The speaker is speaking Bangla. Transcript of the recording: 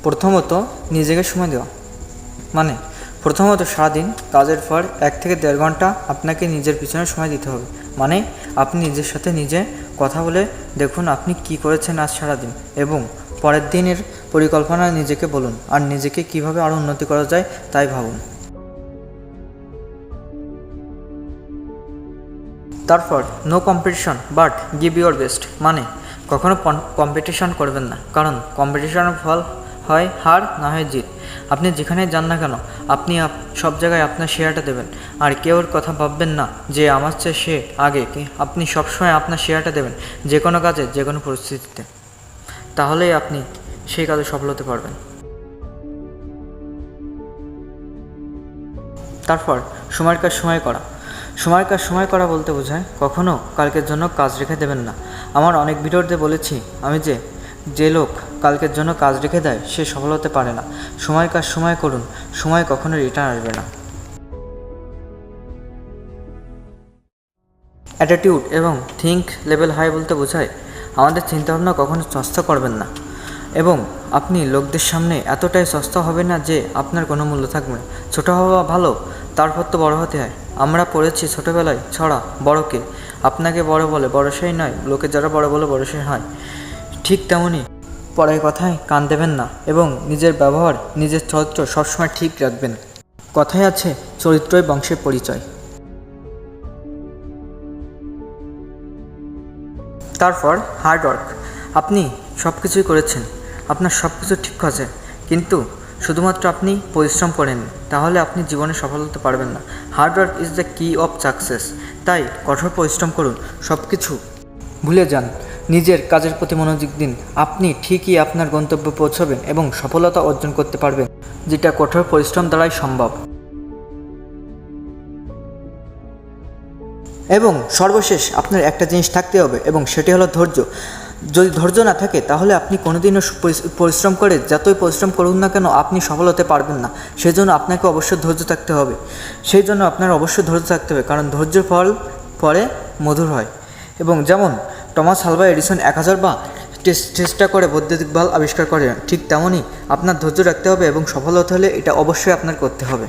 প্রথমত নিজেকে সময় দেওয়া, মানে প্রথমত সারাদিন কাজের পর 1 থেকে 1.5 ঘন্টা আপনাকে নিজের পিছনে সময় দিতে হবে। মানে আপনি নিজের সাথে নিজে কথা বলে দেখুন আপনি কি করেছেন আজ সারাদিন, এবং পরের দিনের পরিকল্পনা নিজেকে বলুন, আর নিজেকে কিভাবে আরও উন্নতি করা যায় তাই ভাবুন। তারপর no competition but give your best, মানে কখনো কম্পিটিশন করবেন না, কারণ কম্পিটিশনের ফল হয় হার না হয় জিত। আপনি যেখানে যান না কেন আপনি সব জায়গায় আপনার শেয়ারটা দেবেন, আর কেউর কথা ভাববেন না যে আমার চেয়ে সে আগে। আপনি সবসময় আপনার শেয়ারটা দেবেন যে কোনো কাজে, যে কোনো পরিস্থিতিতে, তাহলেই আপনি সেই কাজে সফল হতে পারবেন। তারপর সময়ের কাজ সময় করা বলতে বোঝায় কখনো কালকের জন্য কাজ রেখে দেবেন না। আমার অনেক ভিডিওতে বলেছি আমি যে লোক কালকের জন্য কাজ রেখে দেয় সে সফল হতে পারে না। সময়ের কাজ সময় করুন, সময় কখনো রিটার্ন আসবে না। অ্যাটিটিউড এবং থিঙ্ক লেভেল হাই বলতে বোঝায় আমাদের চিন্তাভাবনা কখনো সস্তা করবেন না, এবং আপনি লোকদের সামনে এতটাই সস্তা হবে না যে আপনার কোনো মূল্য থাকবে না। ছোটো হওয়া ভালো, তারপর তো বড় হতে হয়। আমরা পড়েছি ছোটোবেলায় ছড়া, বড়কে আপনাকে বড় বলে বড় সেই নয়, লোকে যারা বড় বলে বড় সেই হয়। ঠিক তেমনই পরের কথায় কান দেবেন না, এবং নিজের ব্যবহার নিজের চরিত্র সবসময় ঠিক রাখবেন। কথায় আছে চরিত্রই বংশের পরিচয়। তারপর হার্ডওয়ার্ক, আপনি সব কিছুই করেছেন, আপনার সব কিছু ঠিক আছে, কিন্তু শুধুমাত্র আপনি পরিশ্রম করেন, তাহলে আপনি জীবনে সফল হতে পারবেন না। হার্ডওয়ার্ক ইজ দ্য কি অফ সাকসেস। তাই কঠোর পরিশ্রম করুন, সব কিছু ভুলে যান, নিজের কাজের প্রতি মনোযোগ দিন। আপনি ঠিকই আপনার গন্তব্যে পৌঁছবেন এবং সফলতা অর্জন করতে পারবেন, যেটা কঠোর পরিশ্রম দ্বারাই সম্ভব। এবং সর্বশেষ আপনার একটা জিনিস থাকতে হবে, এবং সেটি হলো ধৈর্য। যদি ধৈর্য না থাকে তাহলে আপনি কোনোদিনও পরিশ্রম করে যতই পরিশ্রম করুন না কেন আপনি সফল হতে পারবেন না। সেই জন্য আপনাকে অবশ্যই ধৈর্য থাকতে হবে। সেই জন্য আপনার অবশ্যই ধৈর্য থাকতে হবে, কারণ ধৈর্যের ফল পরে মধুর হয়। এবং যেমন টমাস আলভা এডিসন 1000 বার চেষ্টা করে বৈদ্যুতিক বাল্ব আবিষ্কার করেন, ঠিক তেমনই আপনার ধৈর্য রাখতে হবে, এবং সফল হতে হলে এটা অবশ্যই আপনার করতে হবে।